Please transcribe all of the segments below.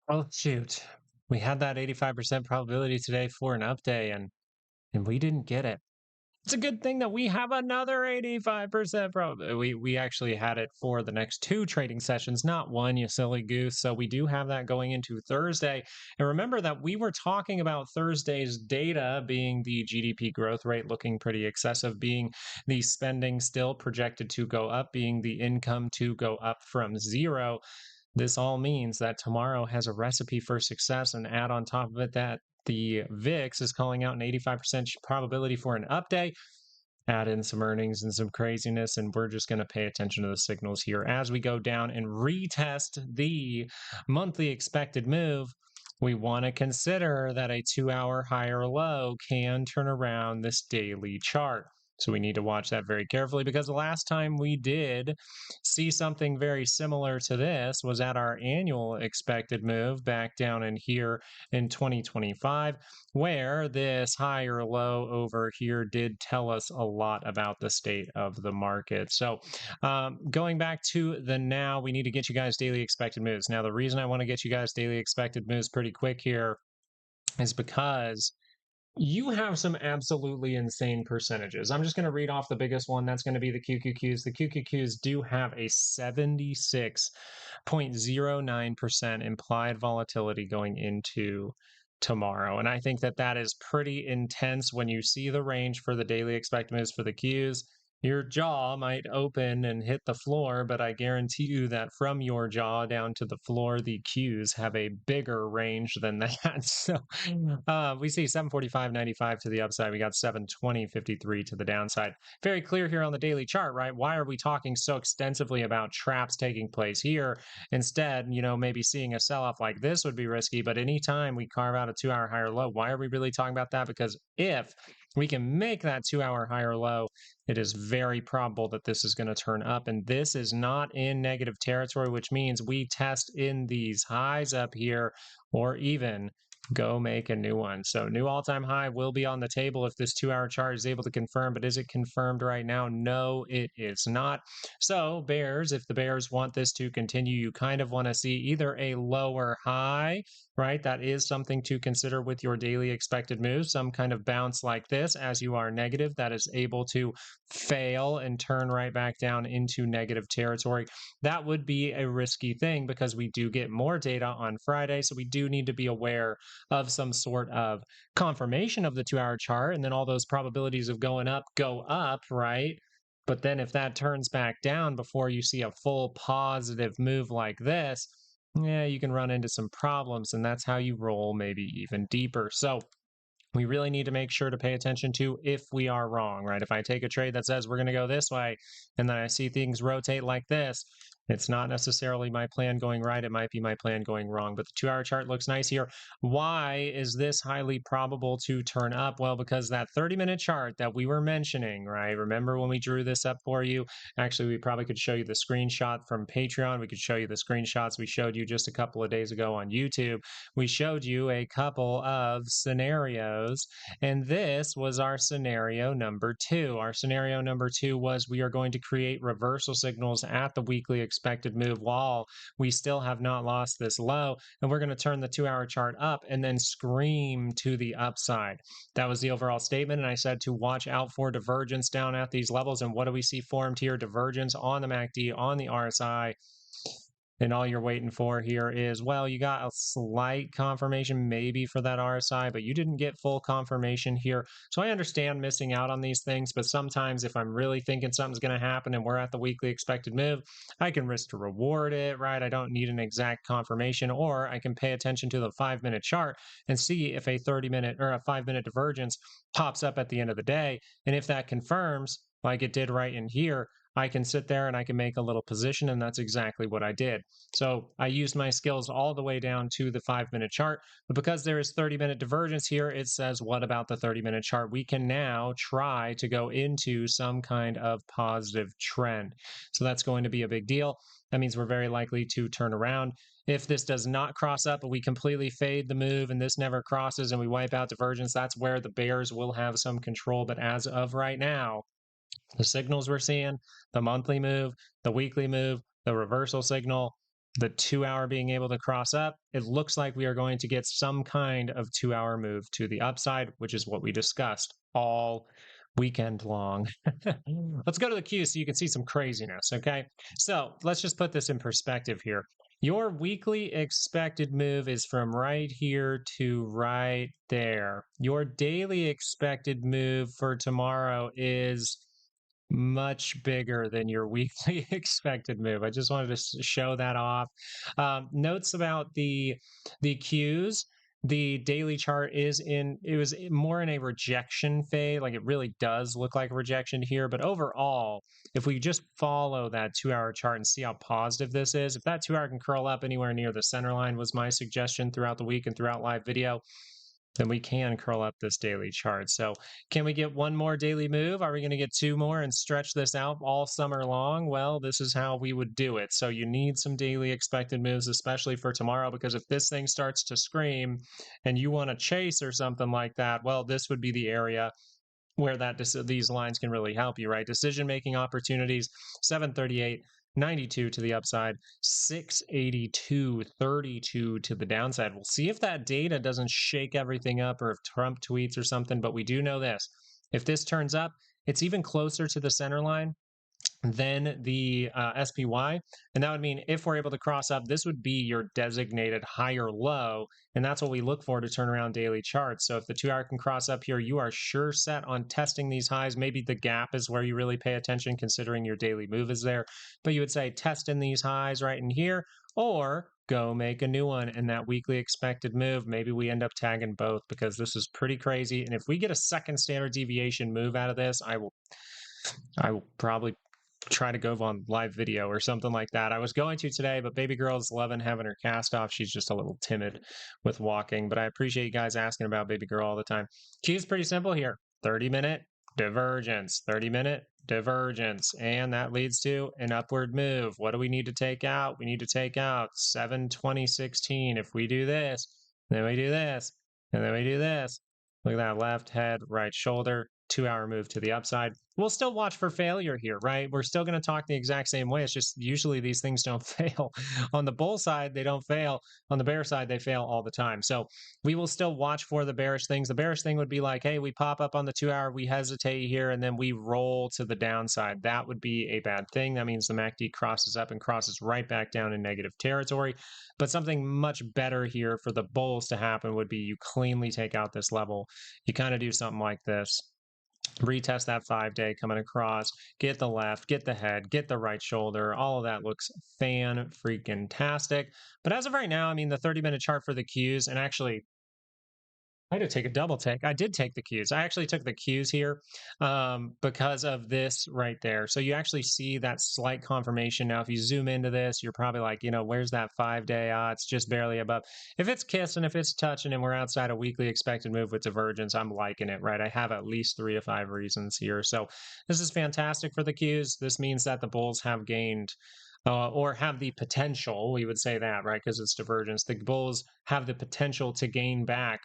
Oh, shoot. We had that 85% probability today for an up day, and we didn't get it. It's a good thing that we have another 85% probability. We actually had it for the next two trading sessions, not one, you silly goose. So we do have that going into Thursday. And remember that we were talking about Thursday's data being the GDP growth rate looking pretty excessive, being the spending still projected to go up, being the income to go up from zero. This all means that tomorrow has a recipe for success, and add on top of it that the VIX is calling out an 85% probability for an up day. Add in some earnings and some craziness, and we're just going to pay attention to the signals here as we go down and retest the monthly expected move. We want to consider that a 2-hour higher low can turn around this daily chart. So we need to watch that very carefully, because the last time we did see something very similar to this was at our annual expected move back down in here in 2025, where this higher low over here did tell us a lot about the state of the market. So going back to the now, we need to get you guys daily expected moves. Now, the reason I want to get you guys daily expected moves pretty quick here is because you have some absolutely insane percentages. I'm just going to read off the biggest one. That's going to be the QQQs. The QQQs do have a 76.09% implied volatility going into tomorrow. And I think that that is pretty intense. When you see the range for the daily expected moves for the Qs, your jaw might open and hit the floor, but I guarantee you that from your jaw down to the floor, the Qs have a bigger range than that. So we see 745.95 to the upside. We got 720.53 to the downside. Very clear here on the daily chart, right? Why are we talking so extensively about traps taking place here? Instead, maybe seeing a sell-off like this would be risky, but anytime we carve out a 2-hour higher low, why are we really talking about that? Because if we can make that 2-hour higher low, it is very probable that this is going to turn up. And this is not in negative territory, which means we test in these highs up here, or even go make a new one. So new all-time high will be on the table if this 2-hour chart is able to confirm. But is it confirmed right now? No, it is not. So bears, if the bears want this to continue, you kind of want to see either a lower high, right? That is something to consider with your daily expected moves. Some kind of bounce like this as you are negative, that is able to fail and turn right back down into negative territory. That would be a risky thing, because we do get more data on Friday. So we do need to be aware of some sort of confirmation of the 2-hour chart, and then all those probabilities of going up go up, right? But then if that turns back down before you see a full positive move like this, yeah, you can run into some problems, and that's how you roll maybe even deeper. So we really need to make sure to pay attention to if we are wrong, right? If I take a trade that says we're going to go this way, and then I see things rotate like this, it's not necessarily my plan going right. It might be my plan going wrong. But the 2-hour chart looks nice here. Why is this highly probable to turn up? Well, because that 30-minute chart that we were mentioning, right? Remember when we drew this up for you? Actually, we probably could show you the screenshot from Patreon. We could show you the screenshots we showed you just a couple of days ago on YouTube. We showed you a couple of scenarios, and this was our scenario number 2. Our scenario number 2 was we are going to create reversal signals at the weekly expected move while we still have not lost this low, and we're going to turn the 2-hour chart up and then scream to the upside. That was the overall statement, and I said to watch out for divergence down at these levels. And what do we see formed here? Divergence on the MACD, on the RSI. And all you're waiting for here is, well, you got a slight confirmation maybe for that RSI, but you didn't get full confirmation here. So I understand missing out on these things, but sometimes if I'm really thinking something's going to happen and we're at the weekly expected move, I can risk to reward it, right? I don't need an exact confirmation, or I can pay attention to the 5-minute chart and see if a 30-minute or a 5-minute divergence pops up at the end of the day. And if that confirms, like it did right in here, I can sit there and I can make a little position, and that's exactly what I did. So I used my skills all the way down to the 5-minute chart, but because there is 30-minute divergence here, it says, what about the 30-minute chart? We can now try to go into some kind of positive trend. So that's going to be a big deal. That means we're very likely to turn around. If this does not cross up, but we completely fade the move and this never crosses and we wipe out divergence, that's where the bears will have some control. But as of right now, the signals we're seeing, the monthly move, the weekly move, the reversal signal, the 2-hour being able to cross up, it looks like we are going to get some kind of 2-hour move to the upside, which is what we discussed all weekend long. Let's go to the Q so you can see some craziness, okay? So let's just put this in perspective here. Your weekly expected move is from right here to right there. Your daily expected move for tomorrow is much bigger than your weekly expected move. I just wanted to show that off. Notes about the Qs. The daily chart is it was more in a rejection phase. Like it really does look like a rejection here. But overall, if we just follow that 2-hour chart and see how positive this is, if that 2-hour can curl up anywhere near the center line was my suggestion throughout the week and throughout live video, then we can curl up this daily chart. So can we get one more daily move? Are we going to get 2 more and stretch this out all summer long? Well, this is how we would do it. So you need some daily expected moves, especially for tomorrow, because if this thing starts to scream and you want to chase or something like that, well, this would be the area where these lines can really help you, right? Decision-making opportunities, 738, 92 to the upside, 682, 32 to the downside. We'll see if that data doesn't shake everything up or if Trump tweets or something, but we do know this. If this turns up, it's even closer to the center line than the SPY. And that would mean if we're able to cross up, this would be your designated higher low. And that's what we look for to turn around daily charts. So if the 2-hour can cross up here, you are sure set on testing these highs. Maybe the gap is where you really pay attention considering your daily move is there. But you would say test in these highs right in here, or go make a new one in that weekly expected move. Maybe we end up tagging both because this is pretty crazy. And if we get a second standard deviation move out of this, I will probably try to go on live video or something like that. I was going to today, but baby girl's loving having her cast off. She's just a little timid with walking, but I appreciate you guys asking about baby girl all the time. Q is pretty simple here. 30-minute divergence, 30-minute divergence, and that leads to an upward move. What do we need to take out? We need to take out 720.16. If we do this, then we do this, and then we do this. Look at that left head, right shoulder, 2-hour move to the upside. We'll still watch for failure here, right? We're still going to talk the exact same way. It's just usually these things don't fail. On the bull side, they don't fail. On the bear side, they fail all the time. So we will still watch for the bearish things. The bearish thing would be like, hey, we pop up on the 2-hour, we hesitate here, and then we roll to the downside. That would be a bad thing. That means the MACD crosses up and crosses right back down in negative territory. But something much better here for the bulls to happen would be you cleanly take out this level. You kind of do something like this. Retest that 5-day coming across, get the left, get the head, get the right shoulder. All of that looks fan-freaking-tastic. But as of right now, I mean, the 30-minute chart for the Qs, and actually, I had to take a double take. I did take the Qs. I actually took the Qs here because of this right there. So you actually see that slight confirmation. Now, if you zoom into this, you're probably like, where's that 5-day? It's just barely above. If it's kissing, if it's touching, and we're outside a weekly expected move with divergence, I'm liking it, right? I have at least 3 to 5 reasons here. So this is fantastic for the Qs. This means that the bulls have gained or have the potential, we would say that, right? Because it's divergence. The bulls have the potential to gain back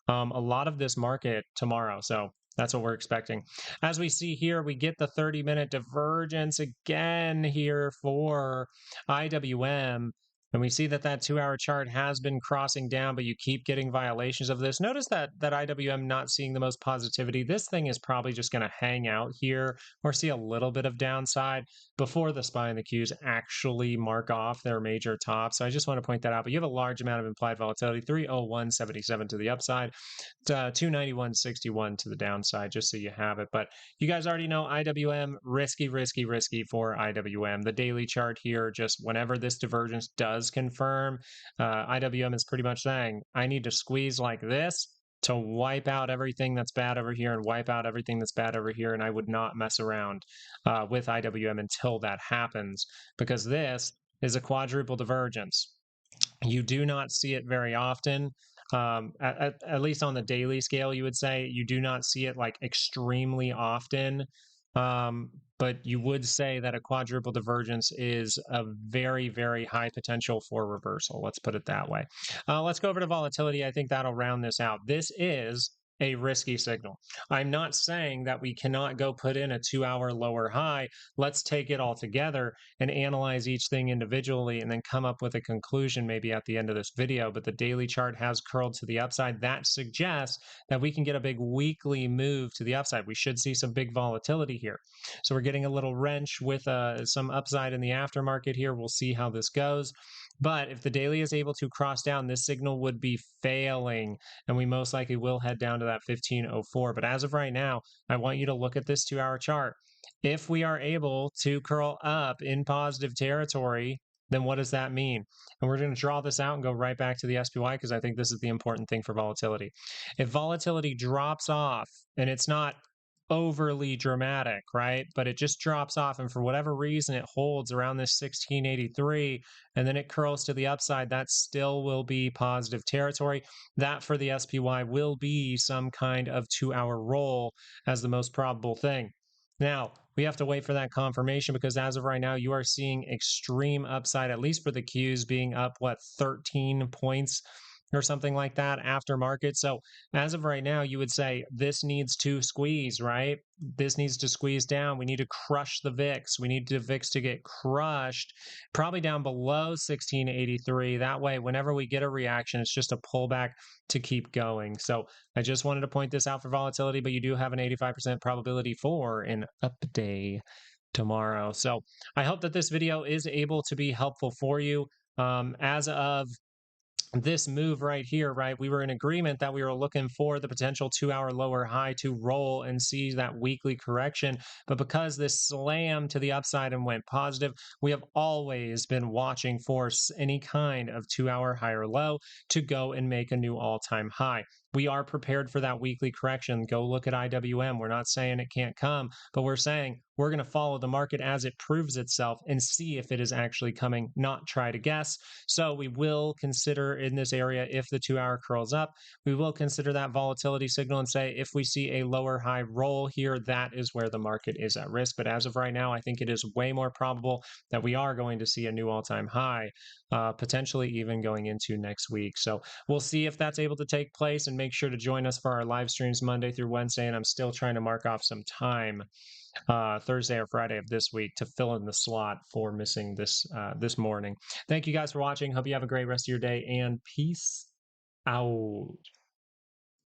a lot of this market tomorrow. So that's what we're expecting. As we see here, we get the 30-minute divergence again here for IWM. And we see that 2-hour chart has been crossing down, but you keep getting violations of this. Notice that IWM not seeing the most positivity. This thing is probably just going to hang out here or see a little bit of downside before the SPY and the Qs actually mark off their major top. So I just want to point that out. But you have a large amount of implied volatility, 301.77 to the upside, 291.61 to the downside, just so you have it. But you guys already know IWM, risky, risky, risky for IWM. The daily chart here, just whenever this divergence does confirm, IWM is pretty much saying, I need to squeeze like this to wipe out everything that's bad over here and wipe out everything that's bad over here. And I would not mess around with IWM until that happens, because this is a quadruple divergence. You do not see it very often. At least on the daily scale, you would say you do not see it like extremely often. But you would say that a quadruple divergence is a very, very high potential for reversal. Let's put it that way. Let's go over to volatility. I think that'll round this out. This is a risky signal. I'm not saying that we cannot go put in a 2-hour lower high. Let's take it all together and analyze each thing individually and then come up with a conclusion maybe at the end of this video. But the daily chart has curled to the upside. That suggests that we can get a big weekly move to the upside. We should see some big volatility here. So we're getting a little wrench with some upside in the aftermarket here. We'll see how this goes. But if the daily is able to cross down, this signal would be failing, and we most likely will head down to that 1504. But as of right now, I want you to look at this 2-hour chart. If we are able to curl up in positive territory, then what does that mean? And we're going to draw this out and go right back to the SPY because I think this is the important thing for volatility. If volatility drops off and it's not overly dramatic, right? But it just drops off, and for whatever reason, it holds around this 1683, and then it curls to the upside, that still will be positive territory. That for the SPY will be some kind of 2-hour roll as the most probable thing. Now, we have to wait for that confirmation because as of right now, you are seeing extreme upside, at least for the Qs being up, 13 points or something like that after market. So as of right now, you would say this needs to squeeze, right? This needs to squeeze down. We need to crush the VIX. We need the VIX to get crushed, probably down below 1683. That way, whenever we get a reaction, it's just a pullback to keep going. So I just wanted to point this out for volatility, but you do have an 85% probability for an up day tomorrow. So I hope that this video is able to be helpful for you. As of this move right here, right? We were in agreement that we were looking for the potential 2-hour lower high to roll and see that weekly correction. But because this slammed to the upside and went positive, we have always been watching for any kind of 2-hour higher low to go and make a new all-time high. We are prepared for that weekly correction. Go look at IWM. We're not saying it can't come, but we're saying we're going to follow the market as it proves itself and see if it is actually coming, not try to guess. So we will consider in this area, if the 2-hour curls up, we will consider that volatility signal and say, if we see a lower high roll here, that is where the market is at risk. But as of right now, I think it is way more probable that we are going to see a new all-time high, potentially even going into next week. So we'll see if that's able to take place, and make sure to join us for our live streams Monday through Wednesday. And I'm still trying to mark off some time Thursday or Friday of this week to fill in the slot for missing this this morning. Thank you guys for watching. Hope you have a great rest of your day, and peace out.